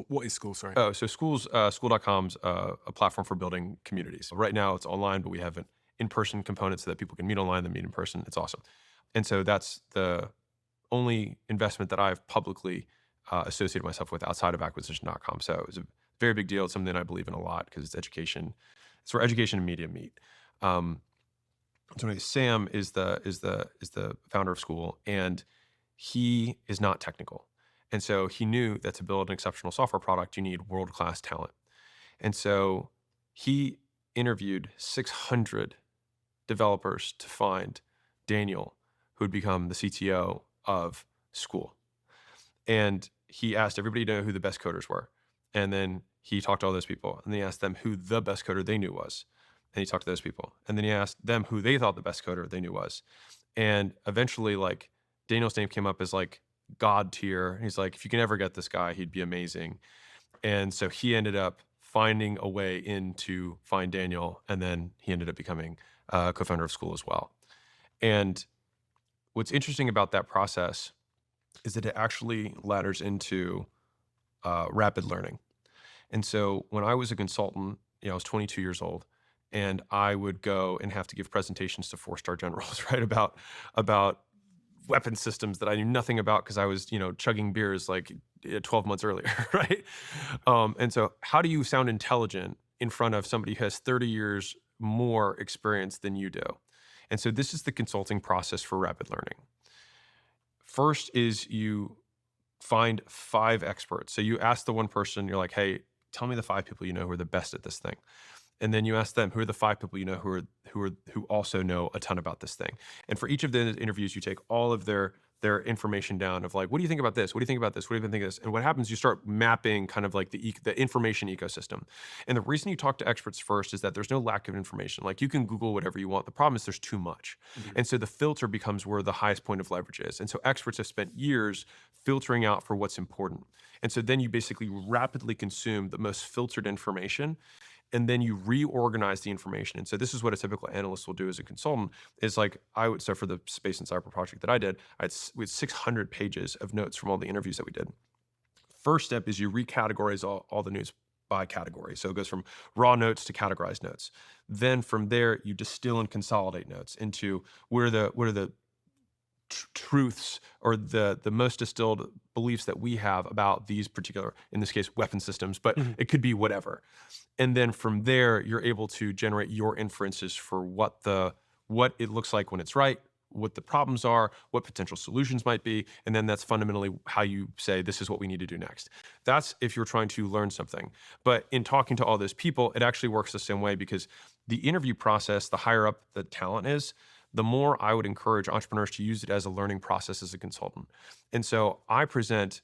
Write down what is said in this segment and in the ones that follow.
What is Skool? Sorry. Oh, so Skool.com's a platform for building communities. Right now it's online, but we have an in-person component so that people can meet online, then meet in person. It's awesome. And so that's the only investment that I've publicly associated myself with outside of acquisition.com. So it was a very big deal. It's something I believe in a lot because it's education. It's where education and media meet. Um, so anyway, Sam is the founder of Skool, and he is not technical. And so he knew that to build an exceptional software product, you need world-class talent. And so he interviewed 600 developers to find Daniel, who would become the CTO of Skool. And he asked everybody to know who the best coders were. And then he talked to all those people, and then he asked them who the best coder they knew was. And he talked to those people. And then he asked them who they thought the best coder they knew was. And eventually, like, Daniel's name came up as like God tier. He's like, if you can ever get this guy, he'd be amazing. And so he ended up finding a way in to find Daniel. And then he ended up becoming a co-founder of Skool as well. And what's interesting about that process is that it actually ladders into rapid learning. And so when I was a consultant, I was 22 years old, and I would go and have to give presentations to 4-star generals, right, about weapon systems that I knew nothing about because I was, chugging beers like 12 months earlier, right? And so how do you sound intelligent in front of somebody who has 30 years more experience than you do? And so this is the consulting process for rapid learning. First is you find 5 experts. So you ask the one person, you're like, hey, tell me the 5 people you know who are the best at this thing. And then you ask them, who are the 5 people you know who also know a ton about this thing. And for each of the interviews, you take all of their information down of like, what do you think about this? What do you think about this? What do you think of this? And what happens, you start mapping kind of like the information ecosystem. And the reason you talk to experts first is that there's no lack of information. Like, you can Google whatever you want. The problem is there's too much. And so the filter becomes where the highest point of leverage is. And so experts have spent years filtering out for what's important. And so then you basically rapidly consume the most filtered information, and then you reorganize the information. And so this is what a typical analyst will do as a consultant is like, so for the Space and Cyber project that I did, we had 600 pages of notes from all the interviews that we did. First step is you recategorize all the news by category. So it goes from raw notes to categorized notes. Then from there, you distill and consolidate notes into what are the truths or the most distilled beliefs that we have about these particular, in this case, weapon systems, but it could be whatever. And then from there, you're able to generate your inferences for what it looks like when it's right, what the problems are, what potential solutions might be. And then that's fundamentally how you say, this is what we need to do next. That's if you're trying to learn something. But in talking to all those people, it actually works the same way, because the interview process, the higher up the talent is, the more I would encourage entrepreneurs to use it as a learning process as a consultant. And so I present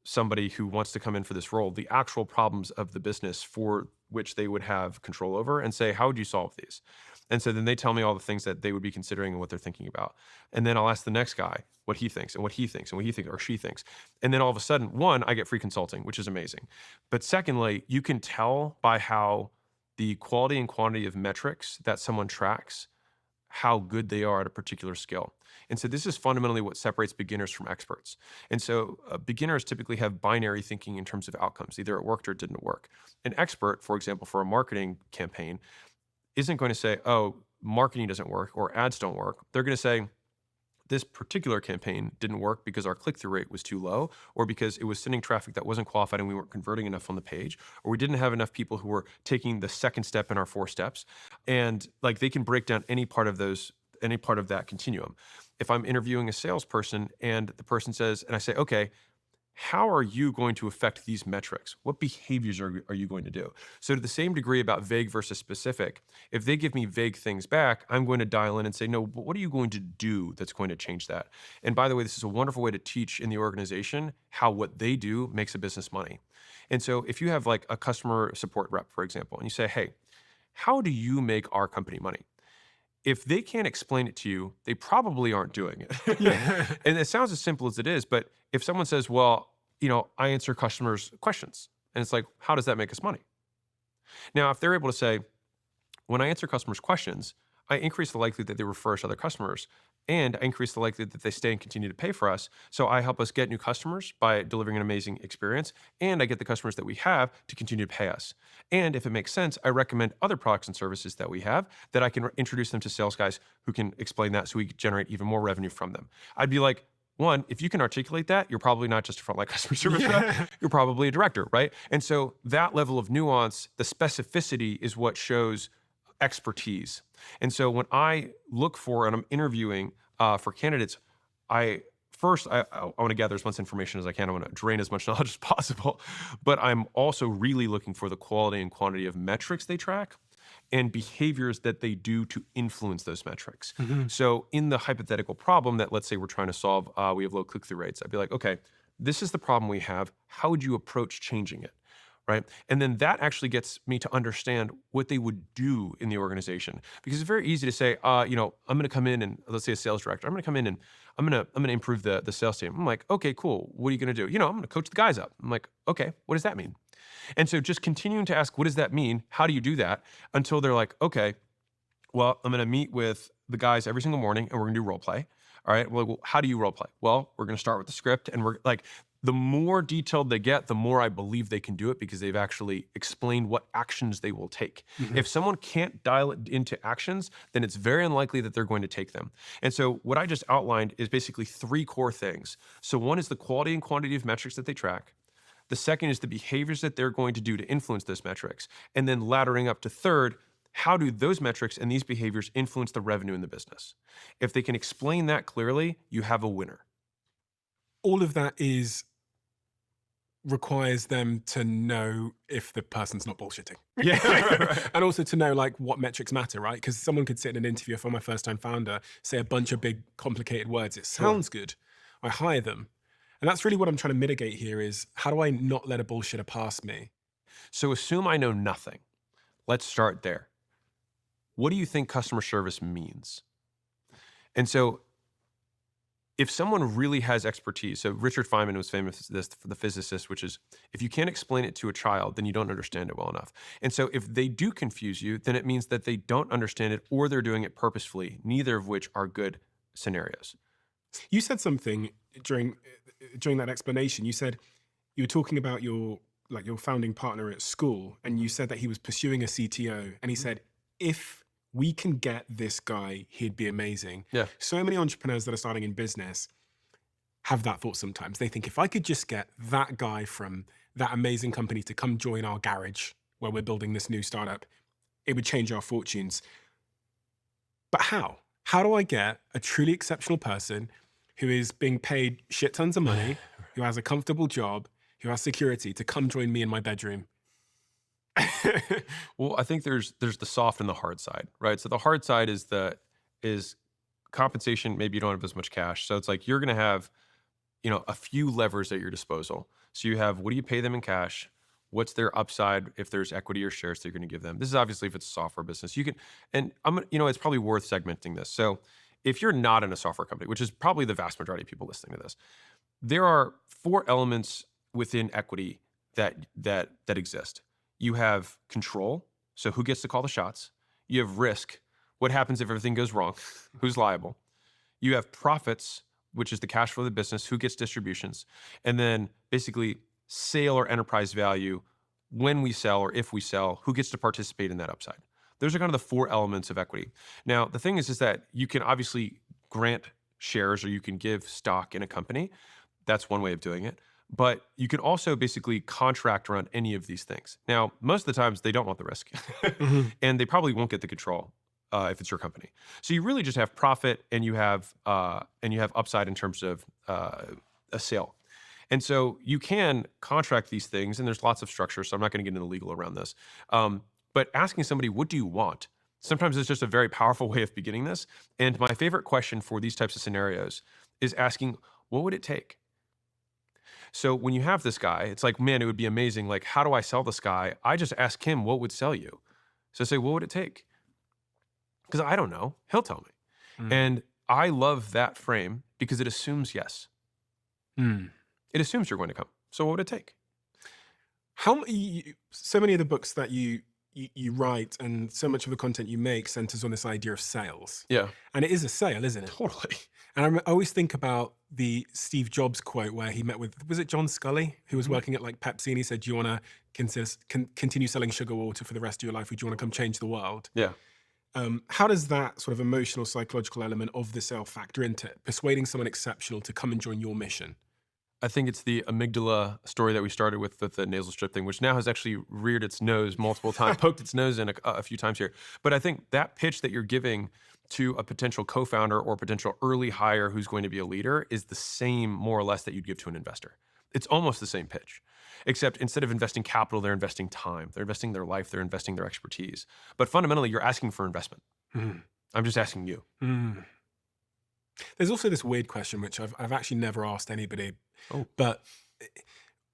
somebody who wants to come in for this role the actual problems of the business for which they would have control over, and say, how would you solve these? And so then they tell me all the things that they would be considering and what they're thinking about. And then I'll ask the next guy what he thinks and what he thinks and what he thinks or she thinks. And then all of a sudden, one, I get free consulting, which is amazing. But secondly, you can tell by how the quality and quantity of metrics that someone tracks how good they are at a particular skill. And so this is fundamentally what separates beginners from experts. And so beginners typically have binary thinking in terms of outcomes. Either it worked or it didn't work. An expert, for example, for a marketing campaign, isn't going to say, oh, marketing doesn't work or ads don't work. They're going to say, this particular campaign didn't work because our click-through rate was too low, or because it was sending traffic that wasn't qualified and we weren't converting enough on the page, or we didn't have enough people who were taking the second step in our 4 steps. And like, they can break down any part of that continuum. If I'm interviewing a salesperson and the person says, and I say, okay, how are you going to affect these metrics? What behaviors are you going to do? So to the same degree about vague versus specific, if they give me vague things back, I'm going to dial in and say, no, but what are you going to do that's going to change that? And by the way, this is a wonderful way to teach in the organization how what they do makes a business money. And so if you have like a customer support rep, for example, and you say, hey, how do you make our company money? If they can't explain it to you, they probably aren't doing it. Yeah. And it sounds as simple as it is, but if someone says, well, I answer customers' questions, and it's like, how does that make us money? Now, if they're able to say, when I answer customers' questions, I increase the likelihood that they refer us to other customers, and I increase the likelihood that they stay and continue to pay for us. So I help us get new customers by delivering an amazing experience, and I get the customers that we have to continue to pay us. And if it makes sense, I recommend other products and services that we have that I can introduce them to sales guys who can explain that so we can generate even more revenue from them. I'd be like, one, if you can articulate that, you're probably not just a frontline customer service rep, you're probably a director, right? And so that level of nuance, the specificity is what shows expertise. And so when I look for and I'm interviewing for candidates, I want to gather as much information as I can. I want to drain as much knowledge as possible, but I'm also really looking for the quality and quantity of metrics they track and behaviors that they do to influence those metrics. So in the hypothetical problem that, let's say, we're trying to solve, we have low click-through rates. I'd be like, okay, this is the problem we have. How would you approach changing it? Right? And then that actually gets me to understand what they would do in the organization. Because it's very easy to say, I'm going to come in and, let's say a sales director, I'm going to come in and I'm going to improve the sales team. I'm like, okay, cool. What are you going to do? I'm going to coach the guys up. I'm like, okay, what does that mean? And so just continuing to ask, what does that mean? How do you do that? Until they're like, okay, well, I'm going to meet with the guys every single morning and we're going to do role play. All right. Well, how do you role play? Well, we're going to start with the script, and we're like, the more detailed they get, the more I believe they can do it because they've actually explained what actions they will take. If someone can't dial it into actions, then it's very unlikely that they're going to take them. And so what I just outlined is basically 3 core things. So one is the quality and quantity of metrics that they track. The second is the behaviors that they're going to do to influence those metrics. And then laddering up to third, how do those metrics and these behaviors influence the revenue in the business? If they can explain that clearly, you have a winner. All of that requires them to know if the person's not bullshitting. Yeah, right. And also to know like what metrics matter, right? Because someone could sit in an interview, if I'm a first-time founder, say a bunch of big, complicated words. It sounds good. I hire them. And that's really what I'm trying to mitigate here is how do I not let a bullshitter pass me? So assume I know nothing. Let's start there. What do you think customer service means? And so if someone really has expertise, so Richard Feynman was famous for this, for the physicist, which is if you can't explain it to a child, then you don't understand it well enough. And so if they do confuse you, then it means that they don't understand it or they're doing it purposefully, neither of which are good scenarios. You said something during that explanation. You said you were talking about your founding partner at Skool, and you said that he was pursuing a CTO, and he said, if we can get this guy, he'd be amazing. Yeah. So many entrepreneurs that are starting in business have that thought sometimes. They think if I could just get that guy from that amazing company to come join our garage where we're building this new startup, it would change our fortunes. But how? How do I get a truly exceptional person who is being paid shit tons of money, who has a comfortable job, who has security to come join me in my bedroom? Well, I think there's the soft and the hard side, right? So the hard side is compensation. Maybe you don't have as much cash. So it's like you're going to have, a few levers at your disposal. So you have, what do you pay them in cash? What's their upside if there's equity or shares that you're going to give them? This is obviously if it's a software business. You can, and it's probably worth segmenting this. So if you're not in a software company, which is probably the vast majority of people listening to this, there are 4 elements within equity that exist. You have control, so who gets to call the shots? You have risk, what happens if everything goes wrong? Who's liable? You have profits, which is the cash flow of the business, who gets distributions? And then basically sale or enterprise value, when we sell or if we sell, who gets to participate in that upside? Those are kind of the 4 elements of equity. Now, the thing is that you can obviously grant shares or you can give stock in a company. That's one way of doing it. But you can also basically contract around any of these things. Now, most of the times they don't want the risk and they probably won't get the control if it's your company. So you really just have profit and you have upside in terms of a sale. And so you can contract these things, and there's lots of structures, so I'm not going to get into legal around this. But asking somebody, what do you want? Sometimes it's just a very powerful way of beginning this. And my favorite question for these types of scenarios is asking, what would it take? So when you have this guy, it's like, man, it would be amazing. Like, how do I sell this guy? I just ask him, what would sell you? So I say, what would it take? Because I don't know. He'll tell me. And I love that frame because it assumes yes. It assumes you're going to come. So what would it take? So many of the books that you you write and so much of the content you make centers on this idea of sales. Yeah, And it is a sale, isn't it? totally. And I always think about the Steve Jobs quote where he met with, was it John Scully, who was working at like Pepsi, and he said, do you want to continue selling sugar water for the rest of your life, or do you want to come change the world? Yeah. How does that sort of emotional, psychological element of the sale factor into it? Persuading someone exceptional to come and join your mission? I think it's the amygdala story that we started with the nasal strip thing, which now has actually reared its nose multiple times, poked its nose in a few times here. But I think that pitch that you're giving to a potential co-founder or potential early hire who's going to be a leader is the same, more or less, that you'd give to an investor. It's almost the same pitch, except instead of investing capital, they're investing time. They're investing their life. They're investing their expertise. But fundamentally, you're asking for investment. I'm just asking you. There's also this weird question, which I've actually never asked anybody, Oh. but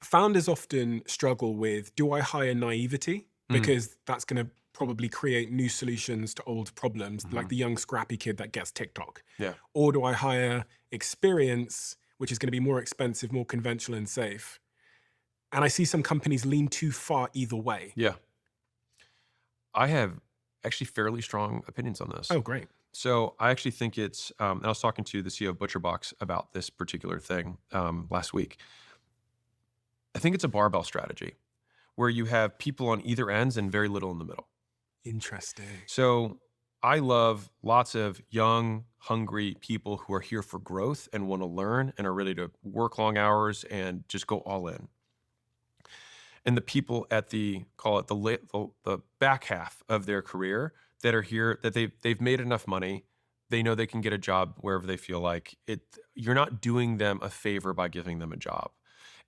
founders often struggle with, do I hire naivety? Because that's going to probably create new solutions to old problems, like the young scrappy kid that gets TikTok. Yeah. Or do I hire experience, which is going to be more expensive, more conventional and safe? And I see some companies lean too far either way. Yeah. I have actually fairly strong opinions on this. Oh, great. So I actually think it's, and I was talking to the CEO of ButcherBox about this particular thing last week. I think it's a barbell strategy where you have people on either ends and very little in the middle. Interesting. So I love lots of young, hungry people who are here for growth and want to learn and are ready to work long hours and just go all in. And the people at the, call it the back half of their career that are here, that they've made enough money, they know they can get a job wherever they feel like it. You're not doing them a favor by giving them a job.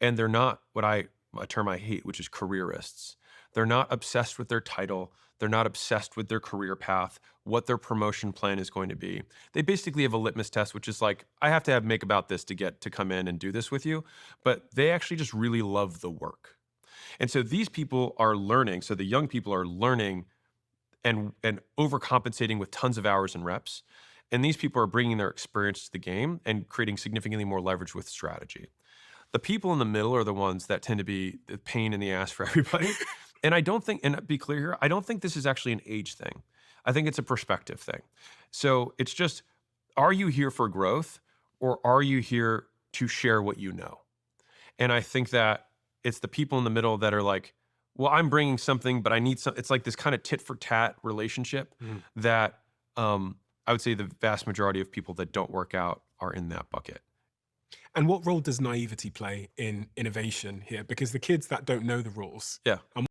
And they're not a term I hate, which is careerists. They're not obsessed with their title. They're not obsessed with their career path, what their promotion plan is going to be. They basically have a litmus test, which is like, I have to make about this to get to come in and do this with you. But they actually just really love the work. And so these people are learning. So the young people are learning and overcompensating with tons of hours and reps. And these people are bringing their experience to the game and creating significantly more leverage with strategy. The people in the middle are the ones that tend to be the pain in the ass for everybody. And I don't think, and be clear here, I don't think this is actually an age thing. I think it's a perspective thing. So it's just, are you here for growth or are you here to share what you know? And I think that it's the people in the middle that are like, well, I'm bringing something, but I need some. It's like this kind of tit for tat relationship that I would say the vast majority of people that don't work out are in that bucket. And what role does naivety play in innovation here? Because the kids that don't know the rules Yeah. are